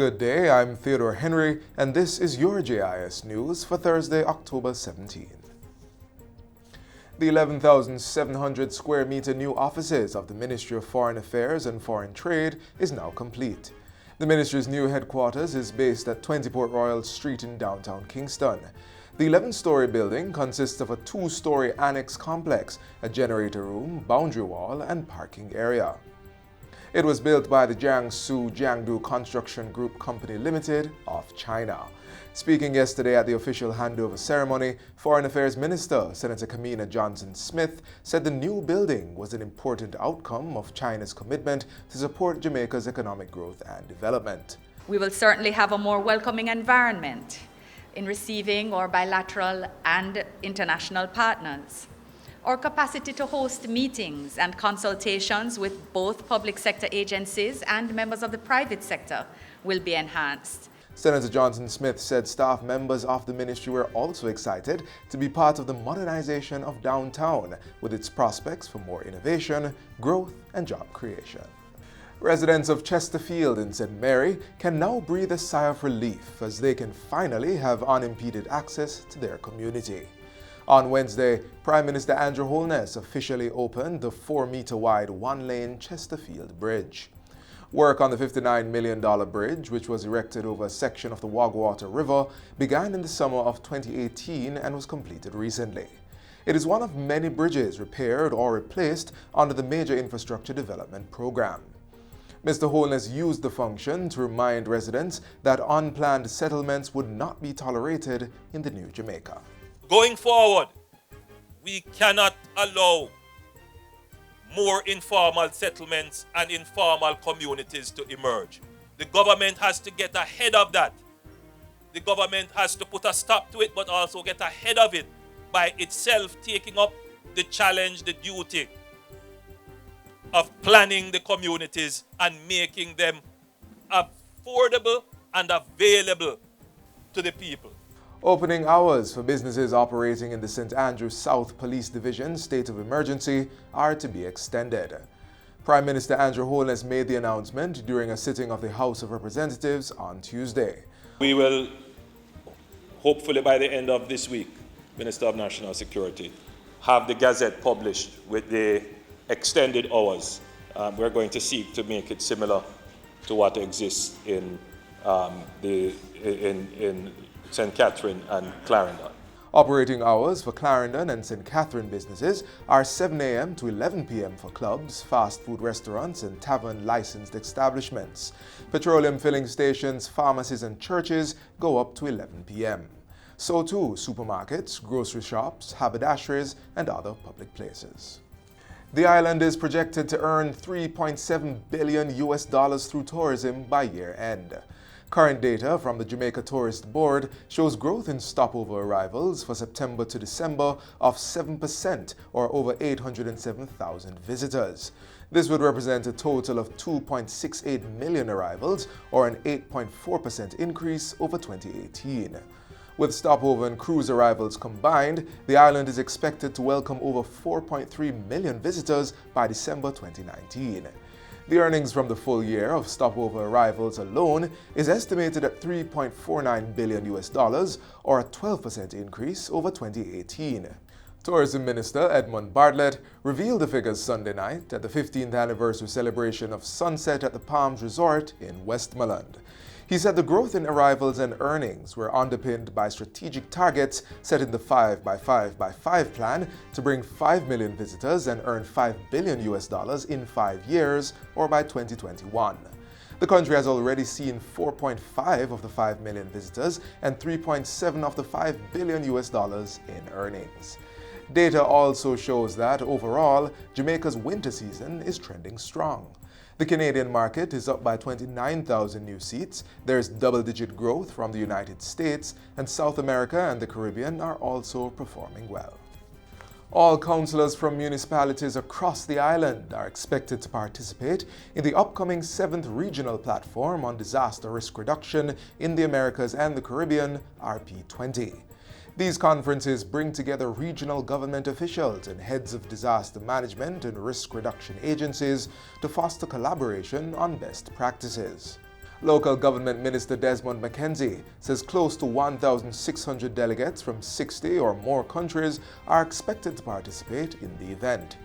Good day, I'm Theodore Henry, and this is your JIS News for Thursday, October 17. The 11,700 square meter new offices of the Ministry of Foreign Affairs and Foreign Trade is now complete. The ministry's new headquarters is based at 20 Port Royal Street in downtown Kingston. The 11-story building consists of a 2-story annex complex, a generator room, boundary wall, and parking area. It was built by the Jiangsu Jiangdu Construction Group Company Limited of China. Speaking yesterday at the official handover ceremony, Foreign Affairs Minister Senator Kamina Johnson-Smith said the new building was an important outcome of China's commitment to support Jamaica's economic growth and development. We will certainly have a more welcoming environment in receiving our bilateral and international partners. Our capacity to host meetings and consultations with both public sector agencies and members of the private sector will be enhanced. Senator Johnson-Smith said staff members of the ministry were also excited to be part of the modernization of downtown, with its prospects for more innovation, growth, and job creation. Residents of Chesterfield in St. Mary can now breathe a sigh of relief as they can finally have unimpeded access to their community. On Wednesday, Prime Minister Andrew Holness officially opened the 4-meter-wide one-lane Chesterfield Bridge. Work on the $59 million bridge, which was erected over a section of the Wagwater River, began in the summer of 2018 and was completed recently. It is one of many bridges repaired or replaced under the Major Infrastructure Development Program. Mr. Holness used the function to remind residents that unplanned settlements would not be tolerated in the new Jamaica. Going forward, we cannot allow more informal settlements and informal communities to emerge. The government has to get ahead of that. The government has to put a stop to it, but also get ahead of it by itself taking up the challenge, the duty of planning the communities and making them affordable and available to the people. Opening hours for businesses operating in the St. Andrews South Police Division state of emergency are to be extended. Prime Minister Andrew Holness made the announcement during a sitting of the House of Representatives on Tuesday. We will, hopefully by the end of this week, Minister of National Security, have the Gazette published with the extended hours. We're going to seek to make it similar to what exists in St. Catherine and Clarendon. Operating hours for Clarendon and St. Catherine businesses are 7 a.m. to 11 p.m. for clubs, fast food restaurants, and tavern licensed establishments. Petroleum filling stations, pharmacies, and churches go up to 11 p.m. So too supermarkets, grocery shops, haberdasheries, and other public places. The island is projected to earn $3.7 billion through tourism by year end. Current data from the Jamaica Tourist Board shows growth in stopover arrivals for September to December of 7%, or over 807,000 visitors. This would represent a total of 2.68 million arrivals, or an 8.4% increase over 2018. With stopover and cruise arrivals combined, the island is expected to welcome over 4.3 million visitors by December 2019. The earnings from the full year of stopover arrivals alone is estimated at $3.49 billion, or a 12% increase over 2018. Tourism Minister Edmund Bartlett revealed the figures Sunday night at the 15th anniversary celebration of Sunset at the Palms Resort in Westmoreland. He said the growth in arrivals and earnings were underpinned by strategic targets set in the 5x5x5 plan to bring 5 million visitors and earn $5 billion in 5 years, or by 2021. The country has already seen 4.5 of the 5 million visitors and 3.7 of the $5 billion in earnings. Data also shows that overall, Jamaica's winter season is trending strong. The Canadian market is up by 29,000 new seats. There's double-digit growth from the United States, and South America and the Caribbean are also performing well. All councillors from municipalities across the island are expected to participate in the upcoming 7th Regional Platform on Disaster Risk Reduction in the Americas and the Caribbean, RP20. These conferences bring together regional government officials and heads of disaster management and risk reduction agencies to foster collaboration on best practices. Local Government Minister Desmond McKenzie says close to 1,600 delegates from 60 or more countries are expected to participate in the event.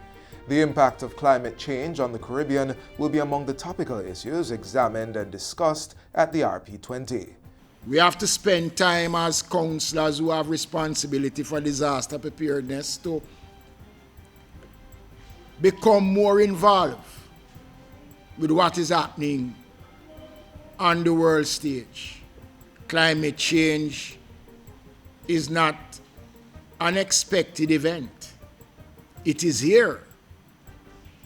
The impact of climate change on the Caribbean will be among the topical issues examined and discussed at the RP20. We have to spend time as councillors who have responsibility for disaster preparedness to become more involved with what is happening on the world stage. Climate change is not an unexpected event. It is here.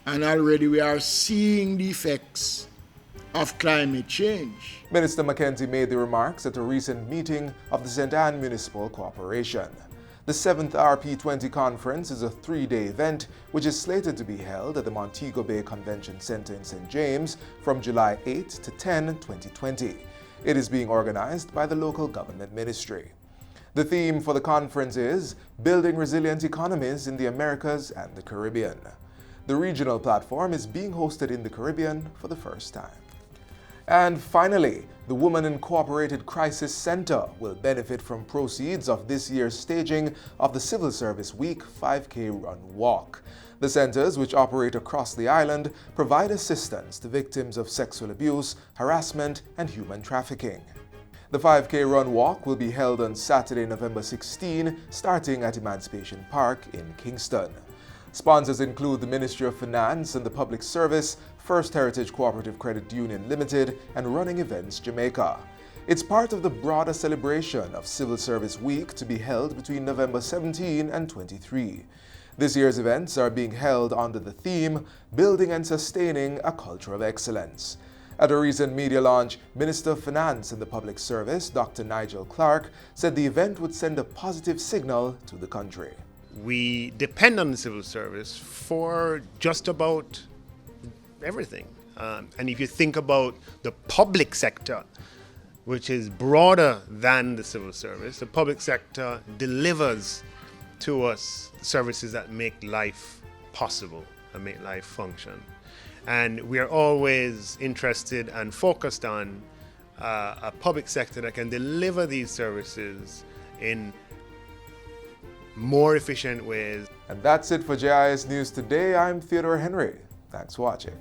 And already we are seeing the effects of climate change. Minister McKenzie made the remarks at a recent meeting of the St. Anne Municipal Corporation. The 7th RP20 conference is a 3-day event which is slated to be held at the Montego Bay Convention Center in St. James from July 8 to 10, 2020. It is being organized by the local government ministry. The theme for the conference is Building Resilient Economies in the Americas and the Caribbean. The regional platform is being hosted in the Caribbean for the first time. And finally, the Women Incorporated Crisis Center will benefit from proceeds of this year's staging of the Civil Service Week 5K Run Walk. The centers, which operate across the island, provide assistance to victims of sexual abuse, harassment, and human trafficking. The 5K Run Walk will be held on Saturday, November 16, starting at Emancipation Park in Kingston. Sponsors include the Ministry of Finance and the Public Service, First Heritage Cooperative Credit Union Limited, and Running Events Jamaica. It's part of the broader celebration of Civil Service Week to be held between November 17 and 23. This year's events are being held under the theme, Building and Sustaining a Culture of Excellence. At a recent media launch, Minister of Finance and the Public Service, Dr. Nigel Clark, said the event would send a positive signal to the country. We depend on the civil service for just about everything. And if you think about the public sector, which is broader than the civil service, the public sector delivers to us services that make life possible and make life function. And we are always interested and focused on a public sector that can deliver these services in more efficient ways. And that's it for JIS News Today. I'm Theodore Henry. Thanks for watching.